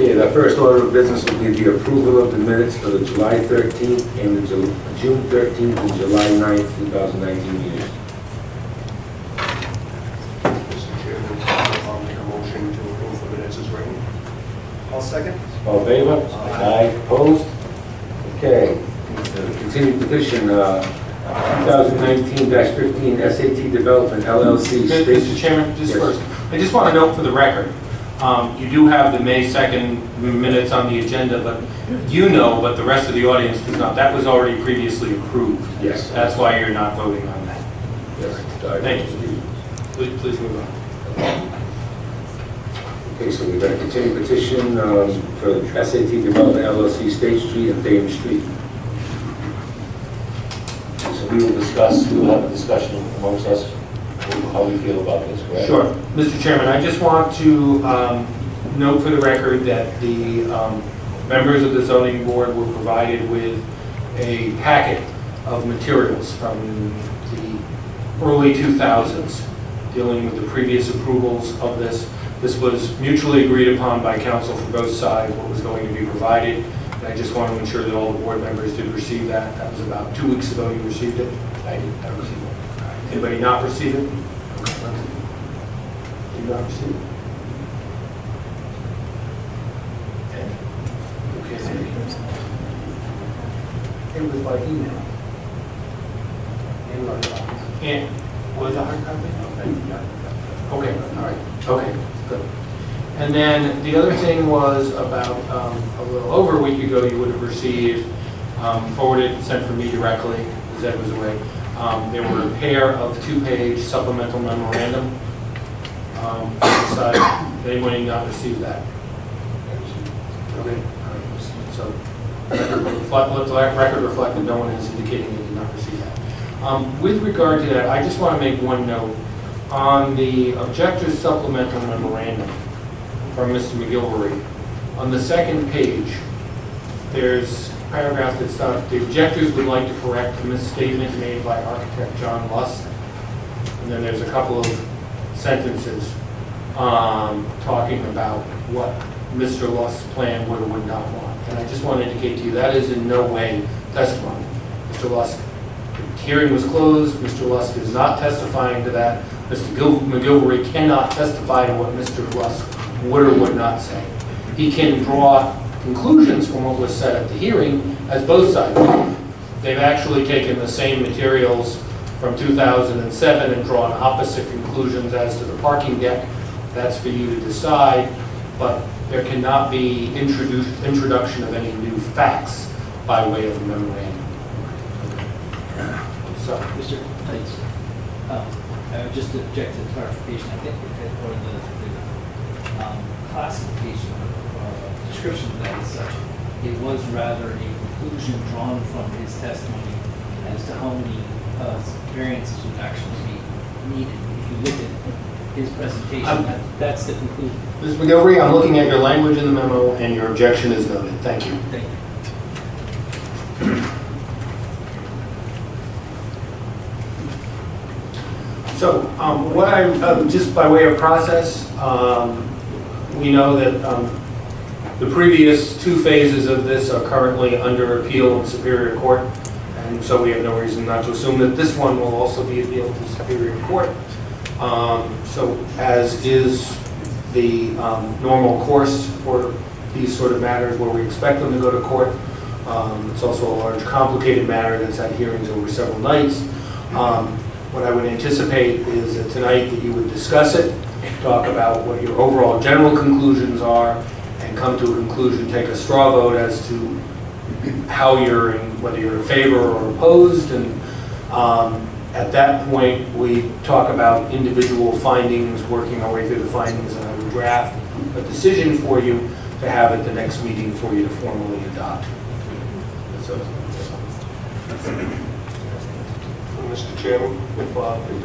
Okay, the first order of business will be the approval of the minutes for the July 13th and the June 13th and July 9th, 2019 meetings. Mr. Chairman, I'll make a motion to approve the minutes as written. I'll second. All in favor? Aye. Opposed? Okay. Continued petition, 2019-15 SAT Development LLC. Mr. Chairman, just first, I just want to note for the record, you do have the May 2nd minutes on the agenda, but but the rest of the audience does not. That was already previously approved. Yes. That's why you're not voting on that. Yes. Thank you. Please move on. Okay, so we've got a continued petition for SAT Development LLC, State Street and Thames Street. So we will have a discussion amongst us how we feel about this, correct? Sure. Mr. Chairman, I just want to note for the record that the members of the zoning board were provided with a packet of materials from the early 2000s dealing with the previous approvals of this. This was mutually agreed upon by council for both sides, what was going to be provided. And I just want to ensure that all the board members did receive that. That was about 2 weeks ago you received it. I received it. Anybody not receive it? Okay. Did you not receive it? Okay. It was by email. And was it a hard copy? Okay, all right. Okay, good. And then the other thing was about a little over a week ago, you would have received, forwarded, sent from me directly, because Ed was away. There were a pair of 2-page supplemental memorandum. Anybody not received that? Okay. So let the record reflect that no one is indicating they did not receive that. With regard to that, I just want to make one note. On the objector's supplemental memorandum from Mr. McGilvery, on the second page, there's a paragraph that starts, the objectors would like to correct the misstatement made by architect John Lust. And then there's a couple of sentences talking about what Mr. Lust's plan would or would not want. And I just want to indicate to you that is in no way testimony. Mr. Lust, the hearing was closed. Mr. Lust is not testifying to that. Mr. McGilvery cannot testify to what Mr. Lust would or would not say. He can draw conclusions from what was said at the hearing, as both sides do. They've actually taken the same materials from 2007 and drawn opposite conclusions as to the parking deck. That's for you to decide, but there cannot be introduction of any new facts by way of a memorandum. So, Mr. Tights, I would just object to clarification. I think or the classification or description of that is such, it was rather a conclusion drawn from his testimony as to how many variances would actually be needed. If you look at his presentation, that's the conclusion. Ms. McGilvery, I'm looking at your language in the memo, and your objection is noted. Thank you. Thank you. So, just by way of process, we know that the previous 2 phases of this are currently under appeal in Superior Court, and so we have no reason not to assume that this one will also be appealed to Superior Court. So, as is the normal course for these sort of matters where we expect them to go to court, it's also a large, complicated matter that's had hearings over several nights. What I would anticipate is that tonight that you would discuss it, talk about what your overall general conclusions are, and come to a conclusion, take a straw vote as to how you're in, whether you're in favor or opposed, and at that point we talk about individual findings, working our way through the findings, and I would draft a decision for you to have at the next meeting for you to formally adopt. So, Mr. Chairman, if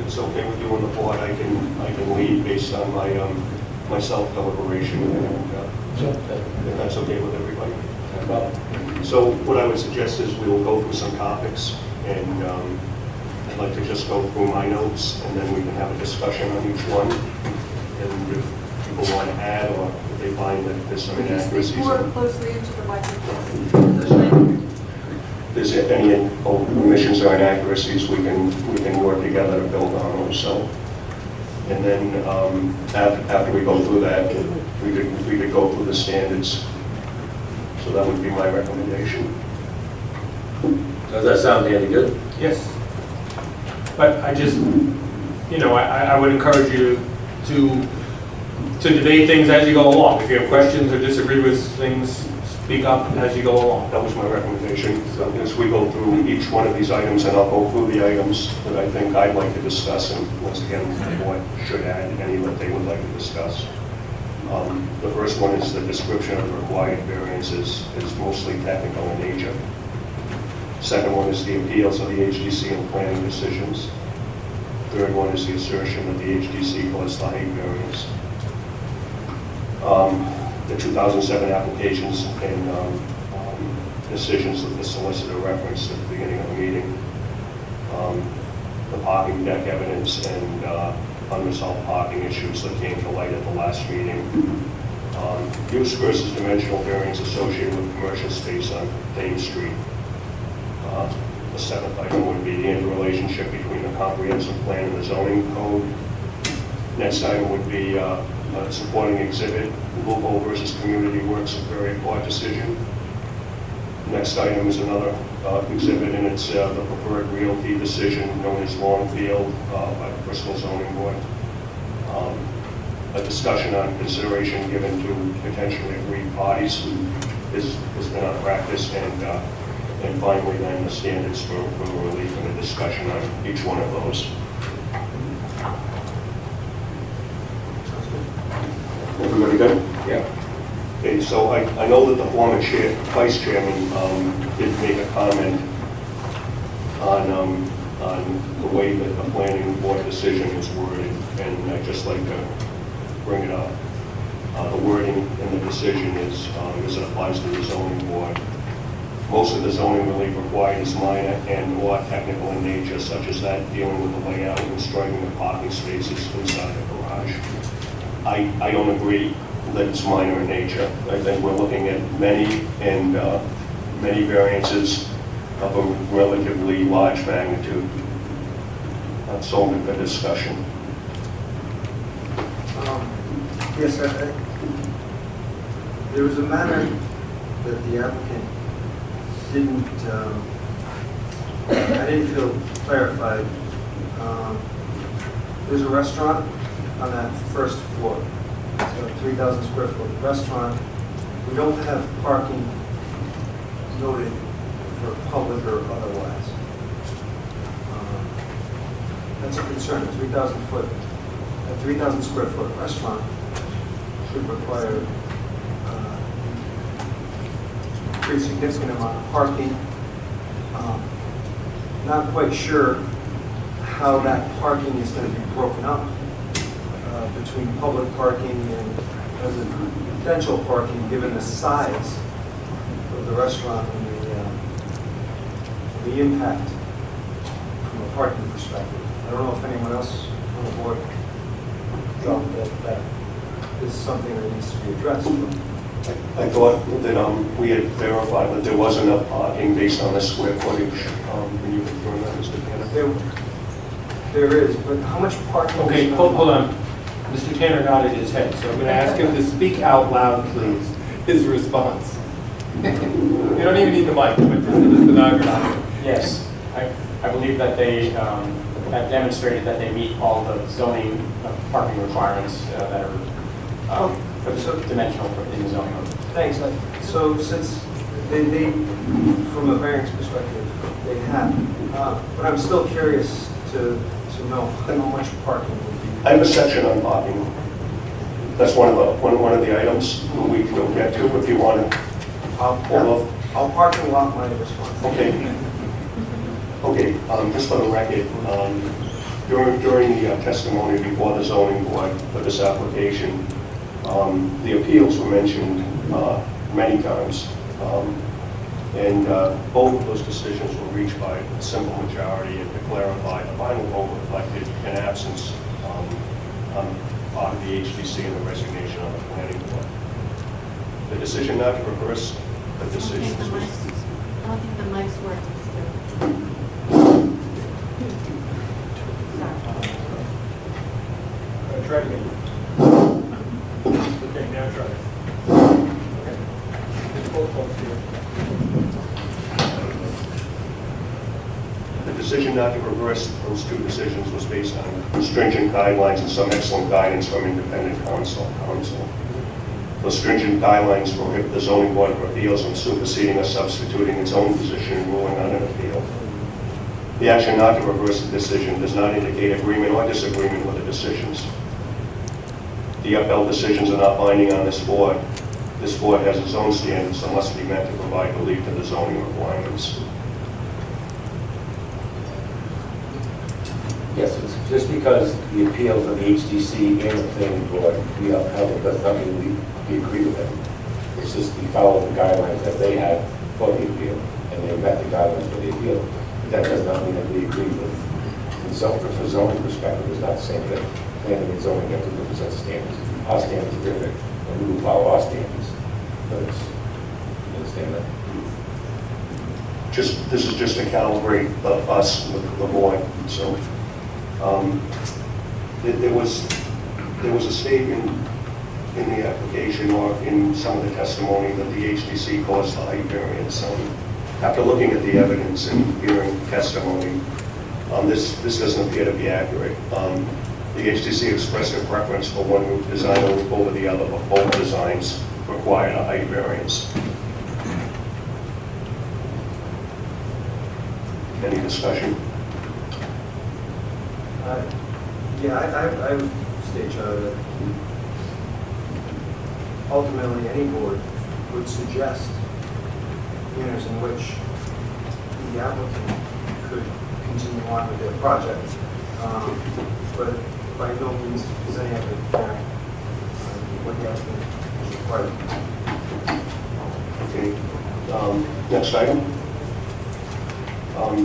it's okay with you on the board, I can lead based on my self-deliberation, if that's okay with everybody. So what I would suggest is we will go through some topics, and I'd like to just go through my notes, and then we can have a discussion on each one. And if people want to add or if they they find that there's some Could you inaccuracies. speak more closely into the microphone? If there's any omissions or inaccuracies, we can work together to build on those. So, and then after we go through that, we could go through the standards. So that would be my recommendation. Does that sound any good? Yes. But I just, you know, I would encourage you to debate things as you go along. If you have questions or disagree with things, speak up as you go along. That was my recommendation. So as we go through each one of these items, and I'll go through the items that I think I'd like to discuss, and once again, the board should add any that they would like to discuss. The first one is the description of the required variances is mostly technical in nature. Second one is the appeals of the HDC and planning decisions. Third one is the assertion that the HDC caused the height variance. The 2007 applications and decisions that the solicitor referenced at the beginning of the meeting. The parking deck evidence and unresolved parking issues that came to light at the last meeting. Use versus dimensional variance associated with commercial space on Thames Street. The seventh item would be the interrelationship between the comprehensive plan and the zoning code. Next item would be supporting exhibit, local versus community works of very court decision. Next item is another exhibit, and it's the preferred realty decision known as Longfield by the Bristol zoning board. A discussion on consideration given to potentially agreed parties has been our practice, and finally then the standards for relief and a discussion on each one of those. Everybody good? Yeah. Okay, so I know that the former vice chairman did make a comment on the way that the planning board decision is worded, and I'd just like to bring it up. The wording in the decision is, as it applies to the zoning board, most of the zoning relief required is minor and or technical in nature, such as that dealing with the layout and striking the parking spaces inside the garage. I don't agree that it's minor in nature. I think we're looking at many variances of a relatively large magnitude. That's all in the discussion. Yes, there was a matter that the applicant I didn't feel clarified. There's a restaurant on that first floor. It's a 3,000 square foot restaurant. We don't have parking noted for public or otherwise. That's a concern. A 3,000 square foot restaurant should require a pretty significant amount of parking. Not quite sure how that parking is going to be broken up between public parking and residential parking, given the size of the restaurant and the impact from a parking perspective. I don't know if anyone else on the board felt that is something that needs to be addressed. I thought that we had verified that there was enough parking based on the square footage. Can you confirm that, Mr. Tanner? There is, but how much parking? Okay, hold on. Mr. Tanner nodded his head, so I'm going to ask him to speak out loud, please, his response. You don't even need the mic, but just the nod. Yes, I believe that they have demonstrated that they meet all the zoning parking requirements that are dimensional in the zoning code. Thanks. So since they from a variance perspective, they have, but I'm still curious to know how much parking would be. I have a section on parking. That's one of the items we will get to if you want to. I'll parking lot my response. Okay. Okay. Just for the record, during the testimony before the zoning board for this application, the appeals were mentioned many times, and both of those decisions were reached by a simple majority, and to clarify, the final vote reflected an absence on part of the HDC and the resignation of the planning board. The decision not to reverse the I decision don't was... think the mics work, Mr. Sorry. Try it again. Okay, now try it. Okay. Just pull it close here. The decision not to reverse those two decisions was based on stringent guidelines and some excellent guidance from independent counsel. Those stringent guidelines prohibit the zoning board of appeals from superseding or substituting its own position in ruling on an appeal. The action not to reverse the decision does not indicate agreement or disagreement with the decisions. The upheld decisions are not binding on this board. This board has its own standards that must be met to provide relief to the zoning requirements. Yes, it's just because the appeal from the HDC and the planning board, we upheld it, does not mean we agree with them. It's just we follow the guidelines that they had for the appeal, and they met the guidelines for the appeal. That does not mean that we agree with. And so for zoning perspective, it's not the same thing. Planning and zoning have two different sets of standards. Our standards are different, and we will follow our standards. But it's, you understand that? This is just to calibrate us with the board. So there was a statement in the application or in some of the testimony that the HDC caused the height variance. After looking at the evidence and hearing testimony, this doesn't appear to be accurate. The HDC expressed a preference for one roof design over the other, but both designs required a height variance. Any discussion? Yeah, I would state, Charlie, that ultimately any board would suggest manners in which the applicant could continue on with their project, but by no means does any of it bear what the applicant is required. Okay. Next item.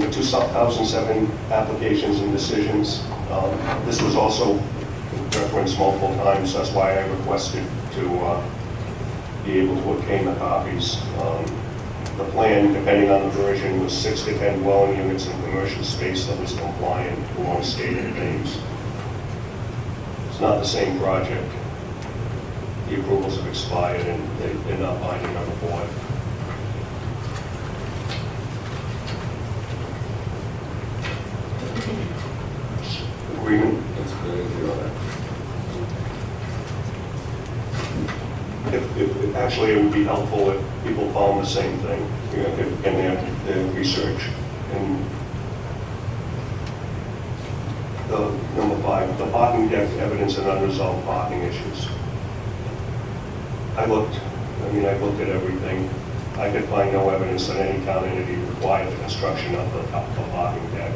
The 2007 applications and decisions. This was also referenced multiple times. That's why I requested to be able to obtain the copies. The plan, depending on the version, was 6 to 10 dwelling units in commercial space that was compliant along stated names. It's not the same project. The approvals have expired and they're not binding on the board. Agreement? It's very clear on that. Actually, it would be helpful if people found the same thing, you know, in their research. And the number 5, the parking deck evidence and unresolved parking issues. I looked at everything. I could find no evidence that any town entity required the construction of the parking deck.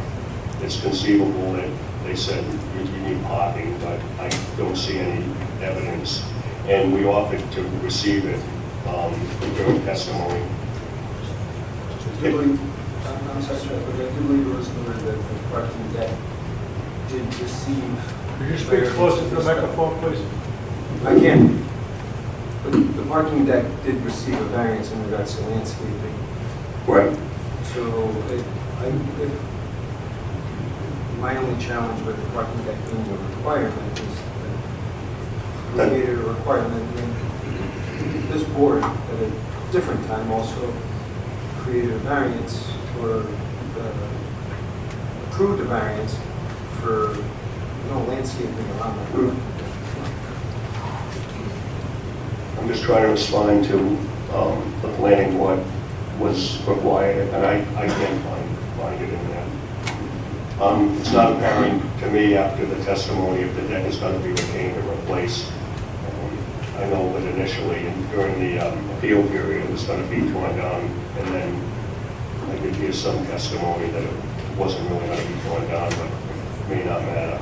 It's conceivable that they said you need parking, but I don't see any evidence. And we offered to receive it during testimony. I'm sorry, but I do believe it was noted that the parking deck did receive... Could you speak closer to the microphone, please? I can. But the parking deck did receive a variance in regards to landscaping. Right. So my only challenge with the parking deck being a requirement is that we made it a requirement. And this board, at a different time, also created a variance or approved a variance for no landscaping around that road. I'm just trying to respond to the planning board was required, and I can't find it in there. It's not apparent to me after the testimony if the deck is going to be retained or replaced. I know that initially during the appeal period it was going to be torn down, and then I did hear some testimony that it wasn't really going to be torn down, but it may not matter.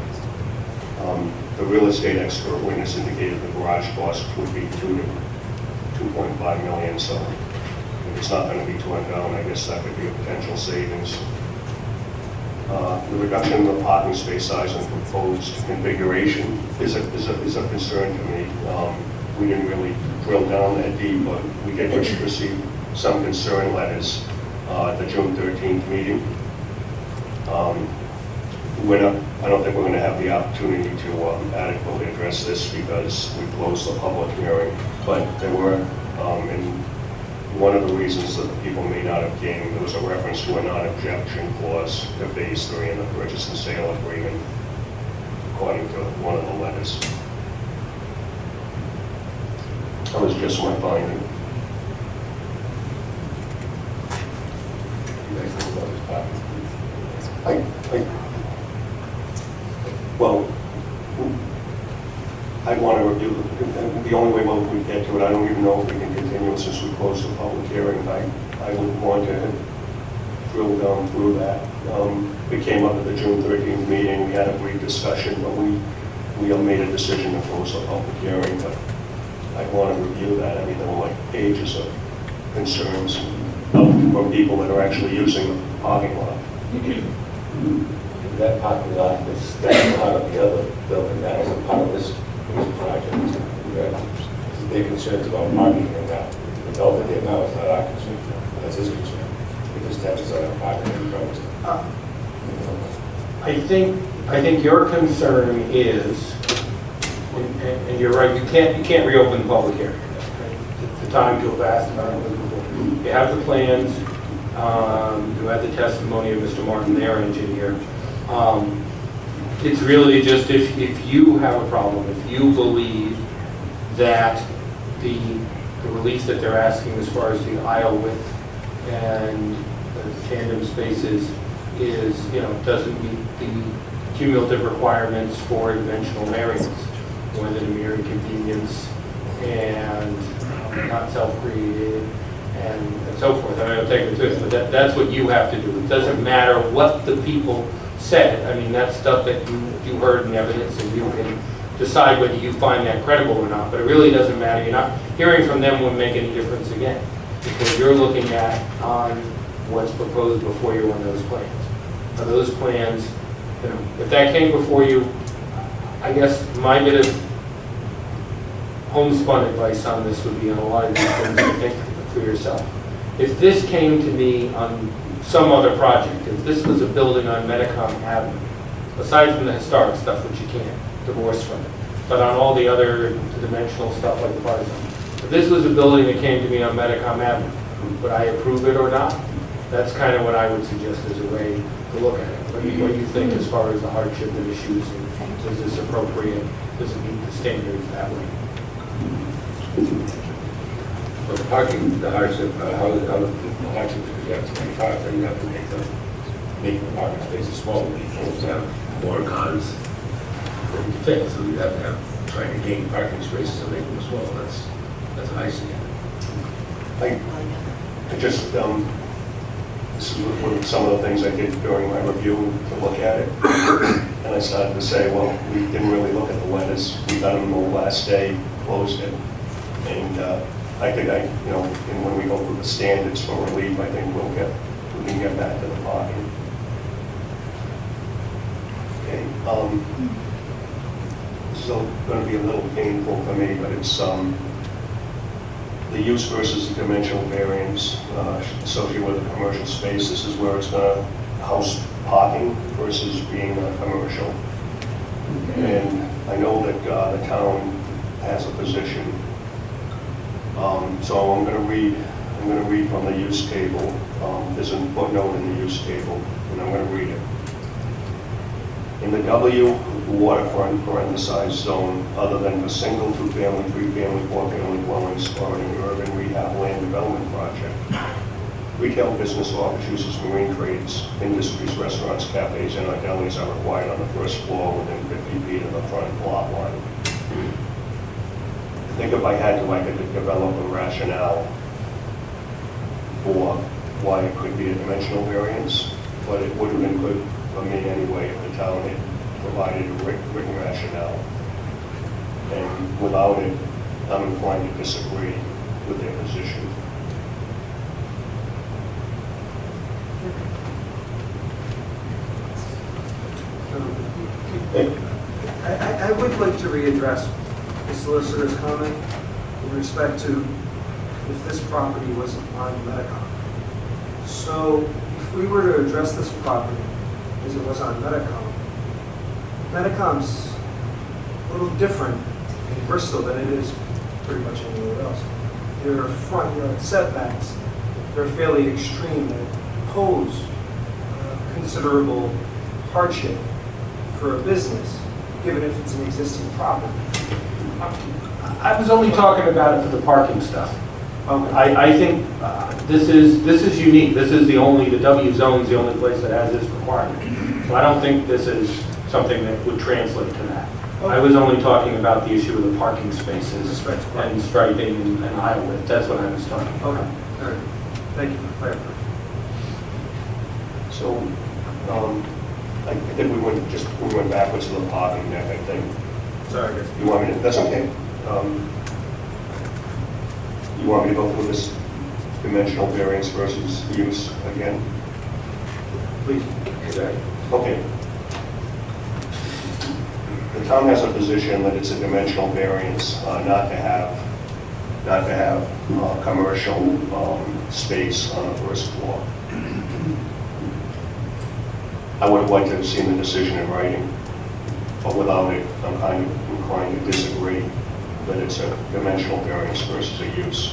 The real estate expert witness indicated the garage cost would be $2 to $2.5 million, so if it's not going to be torn down, I guess that could be a potential savings. The reduction of the parking space size and proposed configuration is a concern to me. we didn't really drill down that deep, but we did receive some concern letters at the June 13th meeting. I don't think we're going to have the opportunity to adequately address this because we closed the public hearing, but there were, and one of the reasons that the people may not have came, there was a reference to a non-objection clause to phase 3 in the purchase and sale agreement, according to one of the letters. That was just my finding. You guys think about this topic? Well, I'd want to review, the only way we get to it, I don't even know if we can continue since we closed the public hearing. I would want to drill down through that. We came up at the June 13th meeting, we had a brief discussion, but we made a decision to close the public hearing, but I'd want to review that. I mean, there were like pages of concerns from people that are actually using the parking lot. That parking lot is, that's part of the other building, that isn't part of this project. There's big concerns about parking here now. The Belvedere now is not our concern, that's his concern. Because taxes are not parking in front of us. I think your concern is, and you're right, you can't reopen the public hearing. The time to have asked about it was before. You have the plans, you had the testimony of Mr. Martin, their engineer. It's really just if you have a problem, if you believe that the relief that they're asking as far as the aisle width and the tandem spaces is, doesn't meet the cumulative requirements for dimensional variance, more than a mere inconvenience and not self-created and so forth. I mean, I'll take it to it, but that's what you have to do. It doesn't matter what the people said. I mean, that's stuff that you heard in evidence, and you can decide whether you find that credible or not, but it really doesn't matter. You're not hearing from them wouldn't make any difference again, because you're looking at on what's proposed before you on those plans. Now, those plans, if that came before you, I guess my bit of homespun advice on this would be on a lot of these things to think for yourself. If this came to me on some other project, if this was a building on Metacom Avenue, aside from the historic stuff, which you can't divorce from it, but on all the other dimensional stuff like the parking, if this was a building that came to me on Metacom Avenue, would I approve it or not? That's kind of what I would suggest as a way to look at it. What do you think as far as the hardship and issues, and is this appropriate? Does it meet the standards that way? But the parking, the hardship, how the hardship, because you have 25, then you have to make the parking spaces smaller, because you have more cars than you fit, so you have to have, trying to gain parking spaces and make them smaller. That's how I see it. I just, this is one of some of the things I did during my review to look at it. And I started to say, well, we didn't really look at the letters. We got them the last day, closed it. And I think and when we go through the standards for relief, I think we can get back to the parking. Okay. This is going to be a little painful for me, but it's the use versus the dimensional variance associated with a commercial space. This is where it's going to house parking versus being a commercial. And I know that the town has a position. So I'm going to read from the use table. There's a footnote in the use table, and I'm going to read it. In the W waterfront parenthesized zone, other than for single, two-family, three-family, four-family dwellings or an urban rehab land development project, retail business office uses, marine trades, industries, restaurants, cafes, and delis are required on the first floor within 50 feet of the front lot line. I think if I had to, I could develop a rationale for why it could be a dimensional variance, but it would have been good for me anyway if the town had provided a written rationale. And without it, I'm inclined to disagree with their position. I would like to readdress the solicitor's comment. with respect to if this property was on Medicom. So if we were to address this property as it was on Medicom, Medicom's a little different in Bristol than it is pretty much anywhere else. Their front yard setbacks, they're fairly extreme and pose considerable hardship for a business, given if it's an existing property. I was only talking about it for the parking stuff. Okay. I think this is unique. This is the W zone's the only place that has this requirement. So I don't think this is something that would translate to that. I was only talking about the issue of the parking spaces and striping and aisle width. That's what I was talking about. Okay, all right. Thank you for clarifying. So, I think we went backwards to the parking deck, I think. Sorry, guys. You want me to, that's okay. You want me to go through this dimensional variance versus use again? Please. Exactly. Okay. The town has a position that it's a dimensional variance not to have commercial space on the first floor. I would have liked to have seen the decision in writing, but without it, I'm kind of inclined to disagree that it's a dimensional variance versus a use.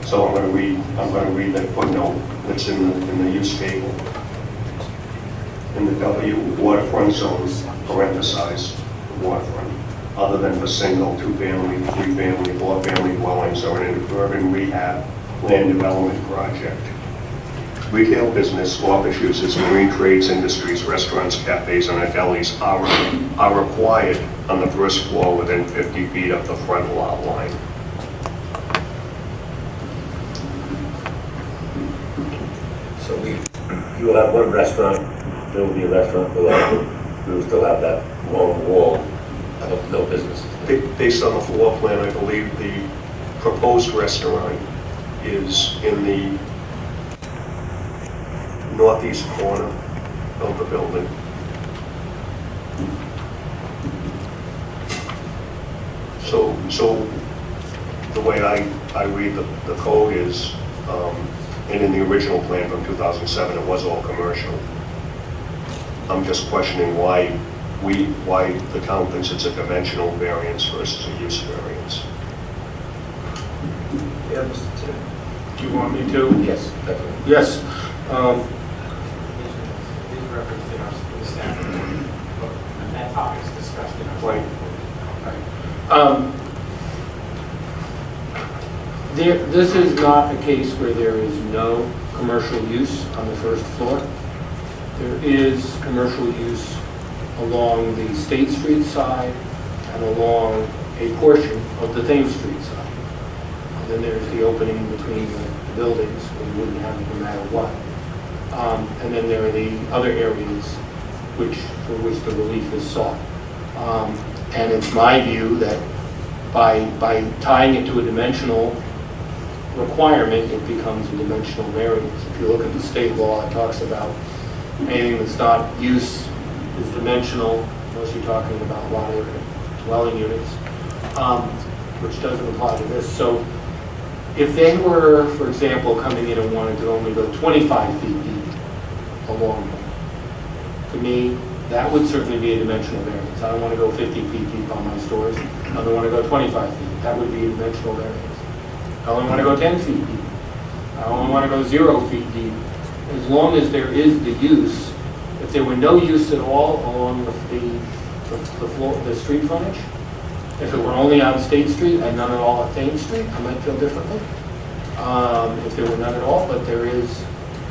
So I'm going to read that footnote that's in the use table. In the W waterfront zones, parenthesize waterfront, other than for single, two-family, three-family, four-family dwellings or an urban rehab land development project. Retail business, office uses, marine trades, industries, restaurants, cafes, and delis are required on the first floor within 50 feet of the front lot line. So you will have one restaurant, there will be a restaurant below, we will still have that long wall of no business. Based on the floor plan, I believe the proposed restaurant is in the northeast corner of the building. So the way I read the code is, and in the original plan from 2007, it was all commercial. I'm just questioning why the town thinks it's a dimensional variance versus a use variance. Yeah, Mr. Tim. Do you want me to? Yes, definitely. Yes. These referenced in the staff report, but that topic is discussed in our Right. This is not a case where there is no commercial use on the first floor. There is commercial use along the State Street side and along a portion of the Thames Street side. And then there's the opening between the buildings, where you wouldn't have it no matter what. And then there are the other areas for which the relief is sought. And it's my view that by tying it to a dimensional requirement, it becomes a dimensional variance. If you look at the state law, it talks about anything that's not use is dimensional, unless you're talking about lot area dwelling units, which doesn't apply to this. So if they were, for example, coming in and wanted to only go 25 feet deep along them, to me, that would certainly be a dimensional variance. I don't want to go 50 feet deep on my stores. I don't want to go 25 feet. That would be a dimensional variance. I only want to go 10 feet deep. I only want to go 0 feet deep. As long as there is the use, if there were no use at all along the street frontage, if it were only on State Street and none at all on Thames Street, I might feel differently. If there were none at all, but there is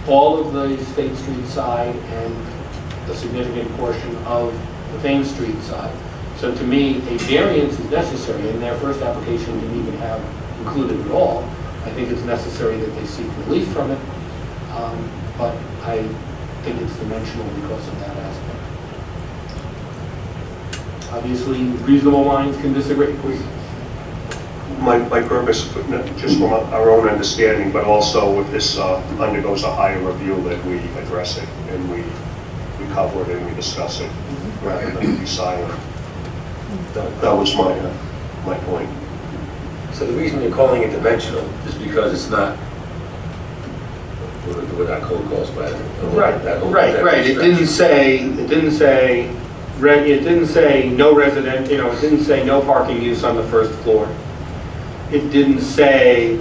all of the State Street side and a significant portion of the Thames Street side. So to me, a variance is necessary, and their first application didn't even have included at all. I think it's necessary that they seek relief from it, but I think it's dimensional because of that aspect. Obviously, reasonable minds can disagree. My purpose, just from our own understanding, but also if this undergoes a higher review, that we address it and we cover it and we discuss it rather than be silent. That was my point. So the reason you're calling it dimensional is because it's not what our code calls for. Right. It didn't say no resident, it didn't say no parking use on the first floor. It didn't say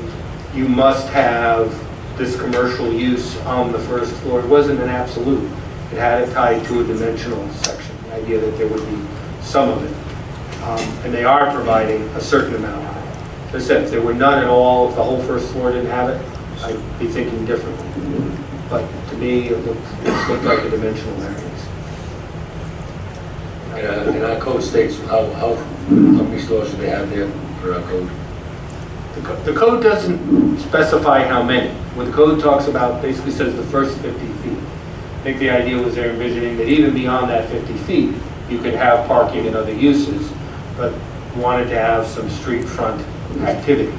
you must have this commercial use on the first floor. It wasn't an absolute. It had it tied to a dimensional section, the idea that there would be some of it. And they are providing a certain amount. As I said, if there were none at all, if the whole first floor didn't have it, I'd be thinking differently. But to me, it looked like a dimensional variance. And our code states how many stores should they have there for our code? The code doesn't specify how many. What the code talks about basically says the first 50 feet. I think the idea was they're envisioning that even beyond that 50 feet, you could have parking and other uses, but wanted to have some street front activity.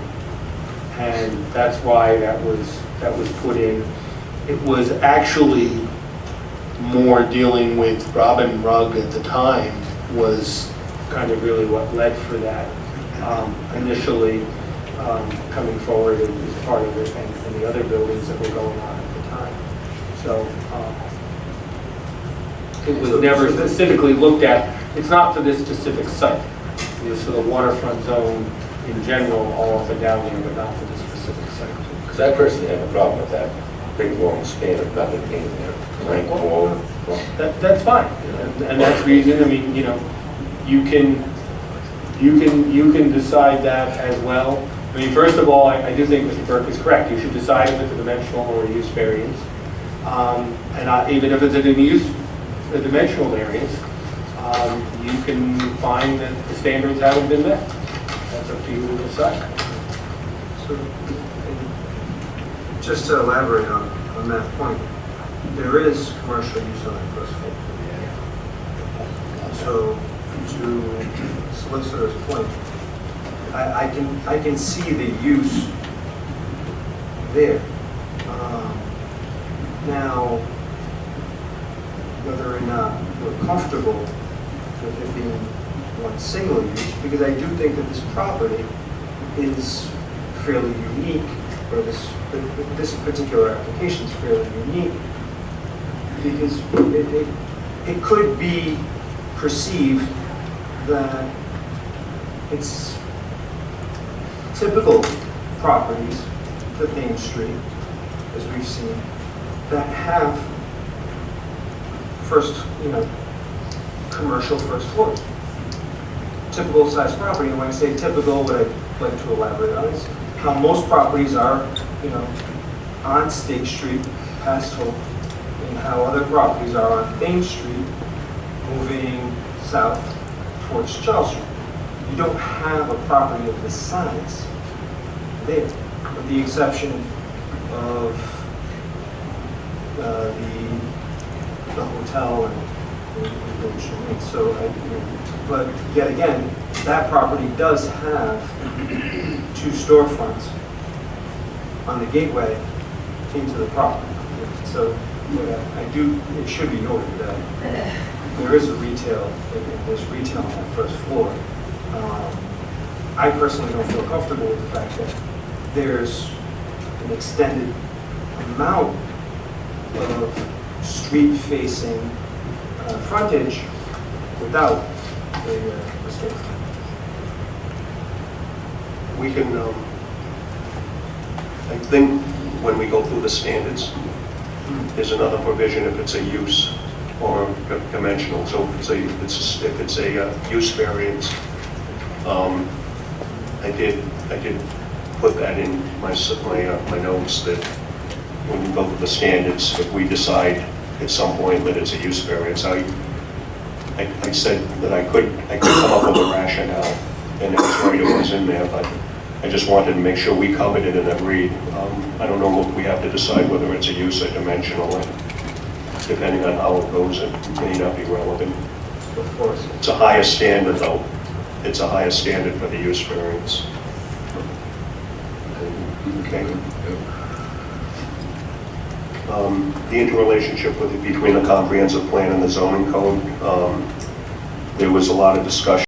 And that's why that was put in. It was actually more dealing with Robin Rugg at the time was kind of really what led for that initially coming forward as part of it and the other buildings that were going on at the time. So it was never specifically looked at. It's not for this specific site. It was for the waterfront zone in general, all up and down there, but not for this specific site. Because I personally have a problem with that big long span of nothing being there. Blank wall. That's fine, and that's reason. I mean, you can decide that as well. I mean, first of all, I do think Mr. Burke is correct. You should decide if it's a dimensional or a use variance, even if it's a dimensional variance, you can find that the standards haven't been met. That's up to you to decide. So, just to elaborate on that point, there is commercial use on the first floor. So, to solicitor's point, I can see the use there. Now, whether or not we're comfortable with it being one single use, because I do think that this property is fairly unique, or this particular application is fairly unique, because it could be perceived that it's typical properties, the Thames Street, as we've seen, that have commercial first floors. Typical size property, and when I say typical, what I'd like to elaborate on is how most properties are, on State Street, past Hope, and how other properties are on Thames Street, moving south towards Charles Street. You don't have a property of this size there, with the exception of the hotel and so, but yet again, that property does have 2 storefronts on the gateway into the property. So it should be noted that there is a retail, there's retail on that first floor. I personally don't feel comfortable with the fact that there's an extended amount of street-facing frontage without a storefront. We can, I think when we go through the standards, there's another provision if it's a use or dimensional. So if it's a use variance, I did put that in my notes that when we go through the standards, if we decide at some point that it's a use variance, I said that I could come up with a rationale, and it was right, it was in there, but I just wanted to make sure we covered it and agreed. I don't know if we have to decide whether it's a use or dimensional, and depending on how it goes, it may not be relevant. Of course. It's a higher standard, though. It's a higher standard for the use variance. Okay. The interrelationship between the comprehensive plan and the zoning code, there was a lot of discussion